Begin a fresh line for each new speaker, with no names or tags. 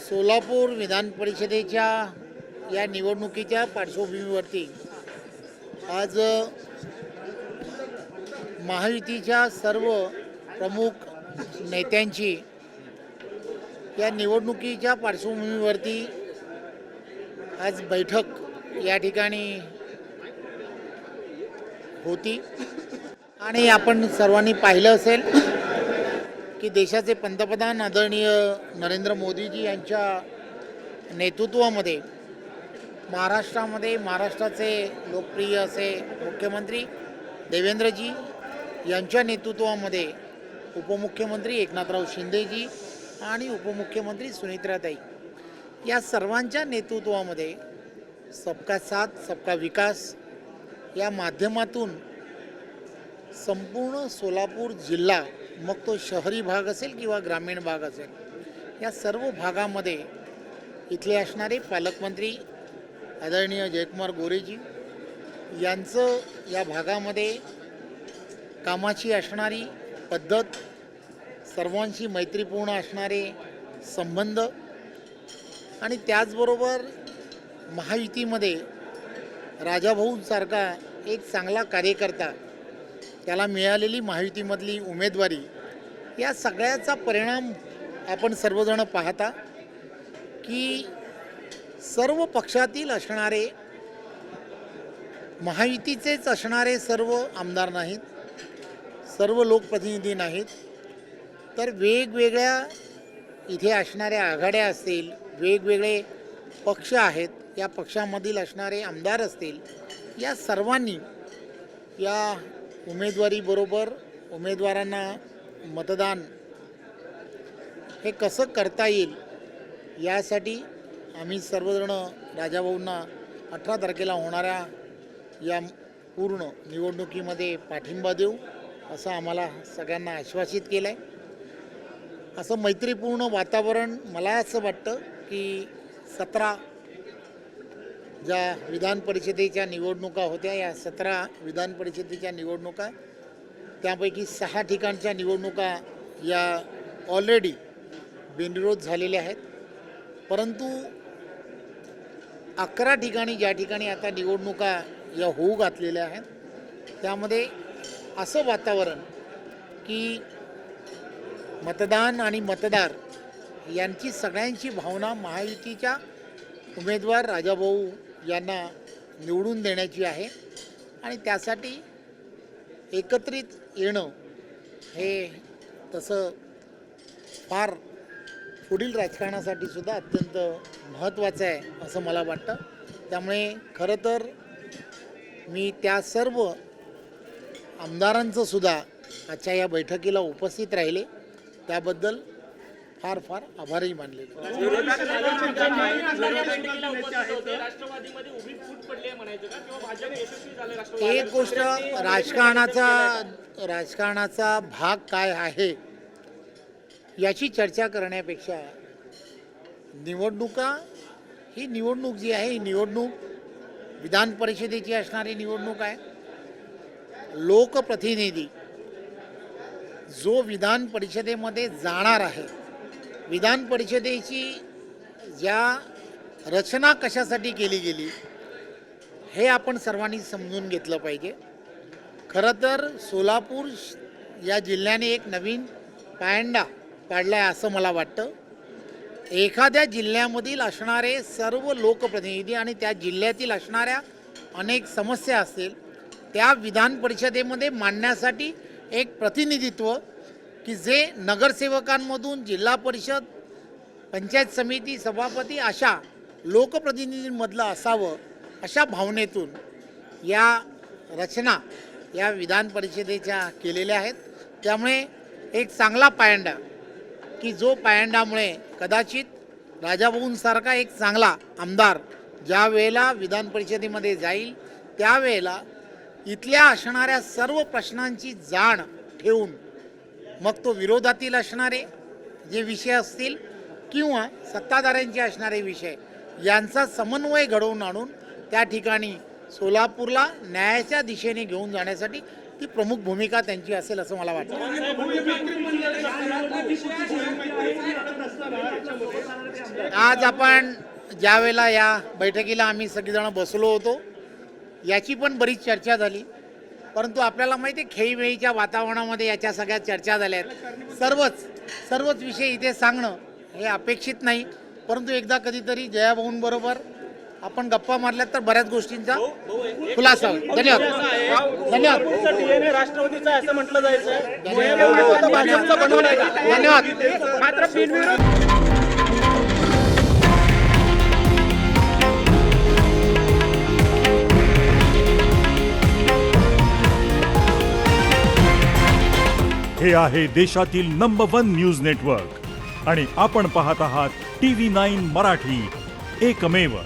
सोलापूर विधान परिषदेच्या या निवडणुकीच्या पार्श्वभूमीवरती आज महायुतीच्या सर्व प्रमुख नेत्यांची या निवडणुकीच्या पार्श्वभूमीवरती आज बैठक या ठिकाणी होती आणि आपण सर्वांनी पाहिलं असेल की देशाचे पंतप्रधान आदरणीय नरेंद्र मोदीजी यांच्या नेतृत्वामध्ये महाराष्ट्राचे लोकप्रिय असे मुख्यमंत्री देवेंद्रजी यांच्या नेतृत्वामध्ये उपमुख्यमंत्री एकनाथराव शिंदेजी आणि उपमुख्यमंत्री सुनेत्राताई या सर्वांच्या नेतृत्वामध्ये सबका साथ सबका विकास या माध्यमातून संपूर्ण सोलापूर जिल्हा, मग तो शहरी भाग असेल किंवा ग्रामीण भाग असेल, या सर्व भागामध्ये इथले असणारे पालकमंत्री आदरणीय जयकुमार गोरेजी यांचं या भागामध्ये कामाची असणारी पद्धत, सर्वांशी मैत्रीपूर्ण असणारे संबंध आणि त्याचबरोबर महायुतीमध्ये राजाभाऊंसारखा एक चांगला कार्यकर्ता, त्याला मिळालेली महायुतीमधली उमेदवारी, या सगळ्याचा परिणाम आपण सर्वजण पाहता की सर्व पक्षातील असणारे, महायुतीचेच असणारे सर्व आमदार नाहीत, सर्व लोकप्रतिनिधी नाहीत, तर वेगवेगळ्या इथे असणाऱ्या आघाड्या असतील, वेगवेगळे पक्ष आहेत, या पक्षामधील असणारे आमदार असतील, या सर्वांनी या उमेदवारीबरोबर उमेदवारांना मतदान हे कसं करता येईल यासाठी आम्ही सर्वजण राजाभाऊंना 18 तारखेला होणाऱ्या या पूर्ण निवडणुकीमध्ये पाठिंबा देऊ असं आम्हाला सगळ्यांना आश्वासित केलं आहे. असं मैत्रीपूर्ण वातावरण, मला असं वाटतं की 17 ज्या विधान परिषदेच्या निवडणुका होत्या, या 17 विधान परिषदेच्या निवडणुका, त्यापैकी 6 ठिकाणच्या निवडणुका या ऑलरेडी बिनविरोध झालेल्या आहेत, परंतु 11 ठिकाणी ज्या ठिकाणी आता निवडणुका या होऊ घातलेल्या आहेत, त्यामध्ये असं वातावरण की मतदान आणि मतदार यांची सगळ्यांची भावना महायुतीच्या उमेदवार राजाभाऊ यांना निवडून देण्याची आहे आणि त्यासाठी एकत्रित येणं हे तसं फार पुढील राजकारणासाठी सुद्धा अत्यंत महत्त्वाचं आहे असं मला वाटतं. त्यामुळे खरं तर मी त्या सर्व आमदारांचं सुद्धा आजच्या या बैठकीला उपस्थित राहिले त्याबद्दल फार फार आभारही मानले. एक गोष्ट, राजकारणाचा भाग काय आहे याची चर्चा करण्यापेक्षा निवडणुका, ही निवडणूक जी आहे, ही निवडणूक विधान परिषदेची असणारी निवडणूक आहे. लोकप्रतिनिधी जो विधान परिषदेमध्ये जाणार आहे, विधान परिषदेची ज्या रचना कशासाठी केली गेली हे आपण सर्वांनी समजून घेतलं पाहिजे. खरं तर सोलापूर या जिल्ह्याने एक नवीन पायंडा पाडला आहे असं मला वाटतं. एखाद्या जिल्ह्यामधील असणारे सर्व लोकप्रतिनिधी आणि त्या जिल्ह्यातील असणाऱ्या अनेक समस्या असतील, त्या विधान परिषदेमध्ये मांडण्यासाठी एक प्रतिनिधित्व की जे नगरसेवकांमधून जिल्हा परिषद, पंचायत समिती सभापती अशा लोकप्रतिनिधींमधलं असावं, अशा भावनेतून या रचना या विधान परिषदेच्या केलेल्या आहेत. त्यामुळे एक चांगला पायंडा की जो पायंडामुळे कदाचित राजाभाऊंसारखा एक चांगला आमदार ज्या वेळेला विधान परिषदेमध्ये जाईल, त्यावेळेला इथल्या असणाऱ्या सर्व प्रश्नांची जाण ठेवून, मग तो विरोधातील असणारे जे विषय असतील किंवा सत्ताधाऱ्यांचे असणारे विषय, यांचा समन्वय घडवून आणून त्या ठिकाणी सोलापूरला न्यायाच्या दिशेने घेऊन जाण्यासाठी ती प्रमुख भूमिका त्यांची असेल असं मला वाटतं. आज आपण ज्या वेळेला या बैठकीला आम्ही सगळेजण बसलो होतो याची पण बरीच चर्चा झाली, परंतु आपल्याला माहिती आहे खेळीमेळीच्या वातावरणामध्ये याच्या सगळ्या चर्चा झाल्या आहेत. सर्वच विषय इथे सांगणं हे अपेक्षित नाही, परंतु एकदा कधीतरी जयाभाऊंबरोबर आपण गप्पा मारल्यात तर बऱ्याच गोष्टींचा खुलासा होईल. धन्यवाद.
DNA राष्ट्रवादीचा असं म्हटलं जायचं.
धन्यवाद.
मात्र बिनविरोध
हे आहे देशातील नंबर 1 न्यूज नेटवर्क आणि आपण पाहत आहात TV9 मराठी, एकमेव.